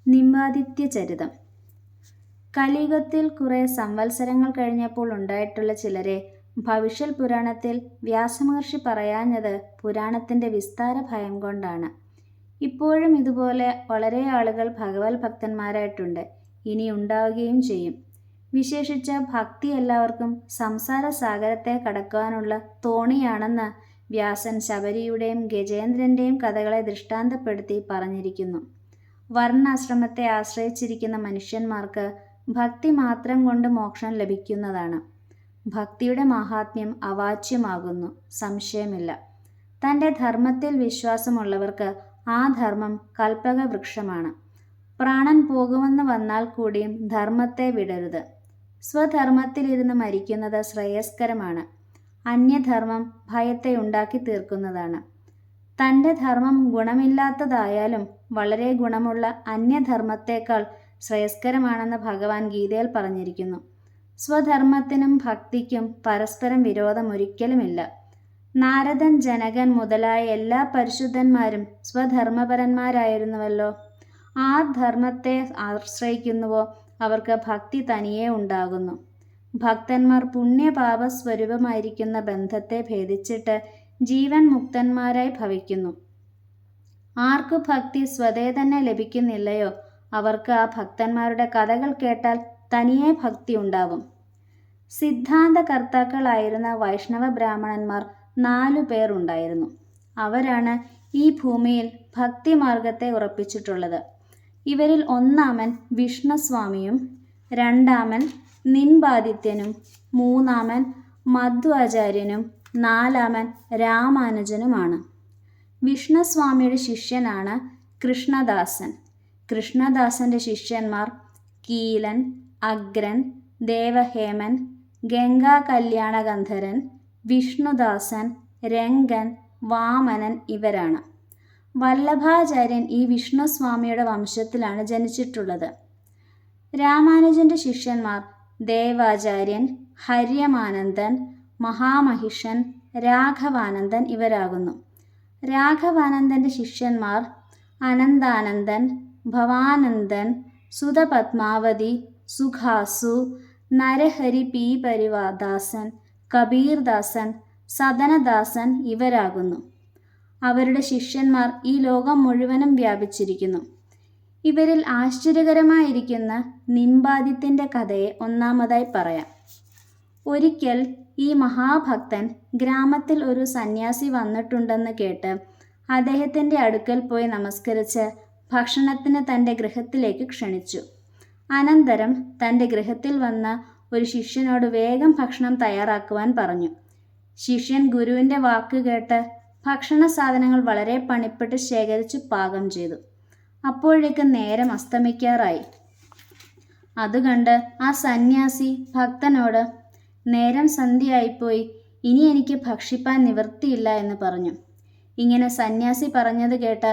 നിമ്പാദിത്യ ചരിതം. കലിയുഗത്തിൽ കുറെ സംവത്സരങ്ങൾ കഴിഞ്ഞപ്പോൾ ഉണ്ടായിട്ടുള്ള ചിലരെ ഭവിഷ്യൽ പുരാണത്തിൽ വ്യാസമഹർഷി പറയാഞ്ഞത് പുരാണത്തിൻ്റെ വിസ്താര ഭയം കൊണ്ടാണ്. ഇപ്പോഴും ഇതുപോലെ വളരെ ആളുകൾ ഭഗവത് ഭക്തന്മാരായിട്ടുണ്ട്, ഇനി ഉണ്ടാവുകയും ചെയ്യും. വിശേഷിച്ച ഭക്തി എല്ലാവർക്കും സംസാര സാഗരത്തെ കടക്കുവാനുള്ള തോണിയാണെന്ന് വ്യാസൻ ശബരിയുടെയും ഗജേന്ദ്രൻ്റെയും കഥകളെ ദൃഷ്ടാന്തപ്പെടുത്തി പറഞ്ഞിരിക്കുന്നു. വർണ്ണാശ്രമത്തെ ആശ്രയിച്ചിരിക്കുന്ന മനുഷ്യന്മാർക്ക് ഭക്തി മാത്രം കൊണ്ട് മോക്ഷം ലഭിക്കുന്നതാണ്. ഭക്തിയുടെ മാഹാത്മ്യം അവാച്യമാകുന്നു, സംശയമില്ല. തൻ്റെ ധർമ്മത്തിൽ വിശ്വാസമുള്ളവർക്ക് ആ ധർമ്മം കൽപ്പക വൃക്ഷമാണ്. പ്രാണൻ പോകുമെന്ന് വന്നാൽ കൂടിയും ധർമ്മത്തെ വിടരുത്. സ്വധർമ്മത്തിലിരുന്ന് മരിക്കുന്നത് ശ്രേയസ്കരമാണ്. അന്യധർമ്മം ഭയത്തെ ഉണ്ടാക്കി തീർക്കുന്നതാണ്. തൻ്റെ ധർമ്മം ഗുണമില്ലാത്തതായാലും വളരെ ഗുണമുള്ള അന്യധർമ്മത്തേക്കാൾ ശ്രേയസ്കരമാണെന്ന് ഭഗവാൻ ഗീതയിൽ പറഞ്ഞിരിക്കുന്നു. സ്വധർമ്മത്തിനും ഭക്തിക്കും പരസ്പരം വിരോധം ഒരിക്കലുമില്ല. നാരദൻ, ജനകൻ മുതലായ എല്ലാ പരിശുദ്ധന്മാരും സ്വധർമ്മപരന്മാരായിരുന്നുവല്ലോ. ആ ധർമ്മത്തെ ആശ്രയിക്കുന്നുവോ അവർക്ക് ഭക്തി തനിയെ ഉണ്ടാകുന്നു. ഭക്തന്മാർ പുണ്യപാപ സ്വരൂപമായിരിക്കുന്ന ബന്ധത്തെ ഭേദിച്ചിട്ട് ജീവൻ മുക്തന്മാരായി ഭവിക്കുന്നു. ആർക്കു ഭക്തി സ്വതേ തന്നെ ലഭിക്കുന്നില്ലയോ അവർക്ക് ആ ഭക്തന്മാരുടെ കഥകൾ കേട്ടാൽ തനിയെ ഭക്തി ഉണ്ടാവും. സിദ്ധാന്ത കർത്താക്കളായിരുന്ന വൈഷ്ണവ ബ്രാഹ്മണന്മാർ 4 പേർ ഉണ്ടായിരുന്നു. അവരാണ് ഈ ഭൂമിയിൽ ഭക്തിമാർഗത്തെ ഉറപ്പിച്ചിട്ടുള്ളത്. ഇവരിൽ ഒന്നാമൻ വിഷ്ണുസ്വാമിയും, രണ്ടാമൻ നിമ്പാദിത്യനും, മൂന്നാമൻ മധ്വാചാര്യനും, നാലാമൻ രാമാനുജനുമാണ്. വിഷ്ണുസ്വാമിയുടെ ശിഷ്യനാണ് കൃഷ്ണദാസൻ. കൃഷ്ണദാസന്റെ ശിഷ്യന്മാർ കീലൻ, അഗ്രൻ, ദേവഹേമൻ, ഗംഗാ കല്യാണഗന്ധരൻ, വിഷ്ണുദാസൻ, രംഗൻ, വാമനൻ ഇവരാണ്. വല്ലഭാചാര്യൻ ഈ വിഷ്ണുസ്വാമിയുടെ വംശത്തിലാണ് ജനിച്ചിട്ടുള്ളത്. രാമാനുജന്റെ ശിഷ്യന്മാർ ദേവാചാര്യൻ, ഹര്യമാനന്ദൻ, മഹാമഹിഷൻ, രാഘവാനന്ദൻ ഇവരാകുന്നു. രാഘവാനന്ദന്റെ ശിഷ്യന്മാർ അനന്താനന്ദൻ, ഭവാനന്ദൻ, സുതപത്മാവതി, സുഖാസു, നരഹരി പീപരിവാദാസൻ, കബീർദാസൻ, സദനദാസൻ ഇവരാകുന്നു. അവരുടെ ശിഷ്യന്മാർ ഈ ലോകം മുഴുവനും വ്യാപിച്ചിരിക്കുന്നു. ഇവരിൽ ആശ്ചര്യകരമായിരിക്കുന്ന നിമ്പാദിത്യൻ്റെ കഥയെ ഒന്നാമതായി പറയാം. ഒരിക്കൽ ഈ മഹാഭക്തൻ ഗ്രാമത്തിൽ ഒരു സന്യാസി വന്നിട്ടുണ്ടെന്ന് കേട്ട് അദ്ദേഹത്തിൻ്റെ അടുക്കൽ പോയി നമസ്കരിച്ച് ഭക്ഷണത്തിന് തൻ്റെ ഗൃഹത്തിലേക്ക് ക്ഷണിച്ചു. അനന്തരം തൻ്റെ ഗൃഹത്തിൽ വന്ന ഒരു ശിഷ്യനോട് വേഗം ഭക്ഷണം തയ്യാറാക്കുവാൻ പറഞ്ഞു. ശിഷ്യൻ ഗുരുവിൻ്റെ വാക്ക് കേട്ട് ഭക്ഷണ സാധനങ്ങൾ വളരെ പണിപ്പെട്ട് ശേഖരിച്ച് പാകം ചെയ്തു. അപ്പോഴേക്ക് നേരം അസ്തമിക്കാറായി. അതുകണ്ട് ആ സന്യാസി ഭക്തനോട്, നേരം സന്ധ്യയായിപ്പോയി, ഇനി എനിക്ക് ഭക്ഷിപ്പാൻ നിവൃത്തിയില്ല എന്ന് പറഞ്ഞു. ഇങ്ങനെ സന്യാസി പറഞ്ഞത് കേട്ട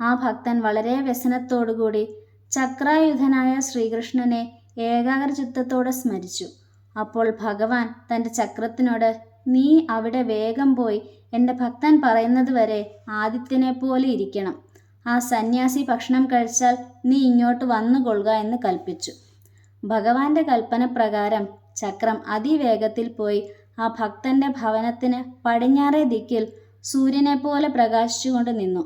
ആ ഭക്തൻ വളരെ വ്യസനത്തോടുകൂടി ചക്രായുധനായ ശ്രീകൃഷ്ണനെ ഏകാഗ്രചിത്തത്തോടെ സ്മരിച്ചു. അപ്പോൾ ഭഗവാൻ തൻ്റെ ചക്രത്തിനോട്, നീ അവിടെ വേഗം പോയി എൻ്റെ ഭക്തൻ പറയുന്നത് വരെ ആദിത്യനെ പോലെ ഇരിക്കണം. ആ സന്യാസി ഭക്ഷണം കഴിച്ചാൽ നീ ഇങ്ങോട്ട് വന്നുകൊള്ളുക എന്ന് കൽപ്പിച്ചു. ഭഗവാന്റെ കൽപ്പന പ്രകാരം ചക്രം അതിവേഗത്തിൽ പോയി ആ ഭക്തന്റെ ഭവനത്തിന് പടിഞ്ഞാറേ ദിക്കിൽ സൂര്യനെ പോലെ പ്രകാശിച്ചുകൊണ്ട് നിന്നു.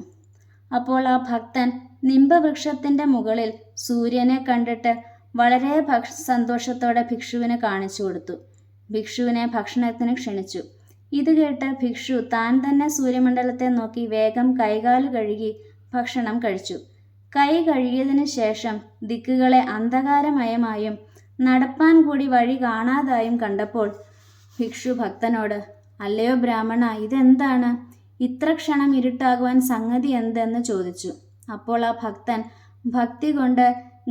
അപ്പോൾ ആ ഭക്തൻ നിംബവൃക്ഷത്തിൻ്റെ മുകളിൽ സൂര്യനെ കണ്ടിട്ട് വളരെ സന്തോഷത്തോടെ ഭിക്ഷുവിന് കാണിച്ചു കൊടുത്തു. ഭിക്ഷുവിനെ ഭക്ഷണത്തിന് ക്ഷണിച്ചു. ഇത് കേട്ട് ഭിക്ഷു താൻ തന്നെ സൂര്യമണ്ഡലത്തെ നോക്കി വേഗം കൈകാല് കഴുകി ഭക്ഷണം കഴിച്ചു. കൈ കഴുകിയതിന് ശേഷം ദിക്കുകളെ അന്ധകാരമയമായും നടപ്പാൻ കൂടി വഴി കാണാതായും കണ്ടപ്പോൾ ഭിക്ഷു ഭക്തനോട്, അല്ലയോ ബ്രാഹ്മണ, ഇതെന്താണ്? ഇത്ര ക്ഷണം ഇരുട്ടാകുവാൻ സംഗതി എന്തെന്ന് ചോദിച്ചു. അപ്പോൾ ആ ഭക്തൻ ഭക്തി കൊണ്ട്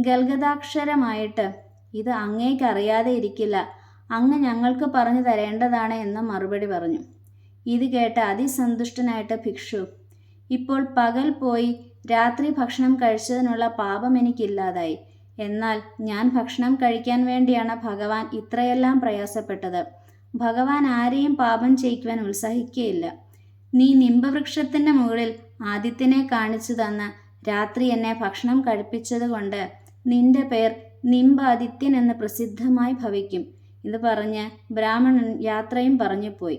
ഗൽഗതാക്ഷരമായിട്ട്, ഇത് അങ്ങേക്ക് അറിയാതെ ഇരിക്കില്ല, അങ്ങ് ഞങ്ങൾക്ക് പറഞ്ഞു തരേണ്ടതാണ് എന്ന് മറുപടി പറഞ്ഞു. ഇത് കേട്ട് അതിസന്തുഷ്ടനായിട്ട് ഭിക്ഷു, ഇപ്പോൾ പകൽ പോയി രാത്രി ഭക്ഷണം കഴിച്ചതിനുള്ള പാപം എനിക്കില്ലാതായി. എന്നാൽ ഞാൻ ഭക്ഷണം കഴിക്കാൻ വേണ്ടിയാണ് ഭഗവാൻ ഇത്രയെല്ലാം പ്രയാസപ്പെട്ടത്. ഭഗവാൻ ആരെയും പാപം ചെയ്യിക്കുവാൻ ഉത്സാഹിക്കുകയില്ല. നീ നിംബവൃക്ഷത്തിൻ്റെ മുകളിൽ ആദിത്യനെ കാണിച്ചു തന്ന് രാത്രി എന്നെ ഭക്ഷണം കഴിപ്പിച്ചതുകൊണ്ട് നിന്റെ പേർ നിംബാദിത്യൻ എന്ന് പ്രസിദ്ധമായി ഭവിക്കും. ഇത് പറഞ്ഞ് ബ്രാഹ്മണൻ യാത്രയും പറഞ്ഞുപോയി.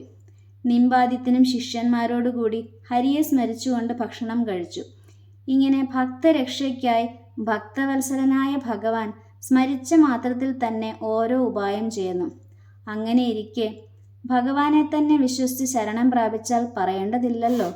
നിംബാദിത്യനും ശിഷ്യന്മാരോടുകൂടി ഹരിയെ സ്മരിച്ചുകൊണ്ട് ഭക്ഷണം കഴിച്ചു. ഇങ്ങനെ ഭക്തരക്ഷയ്ക്കായി ഭക്തവത്സലനായ ഭഗവാൻ സ്മരിച്ച മാത്രത്തിൽ തന്നെ ഓരോ ഉപായം ചെയ്യുന്നു. അങ്ങനെയിരിക്കെ ഭഗവാനെ തന്നെ വിശ്വസിച്ച് ശരണം പ്രാപിച്ചാൽ പറയേണ്ടതില്ലല്ലോ.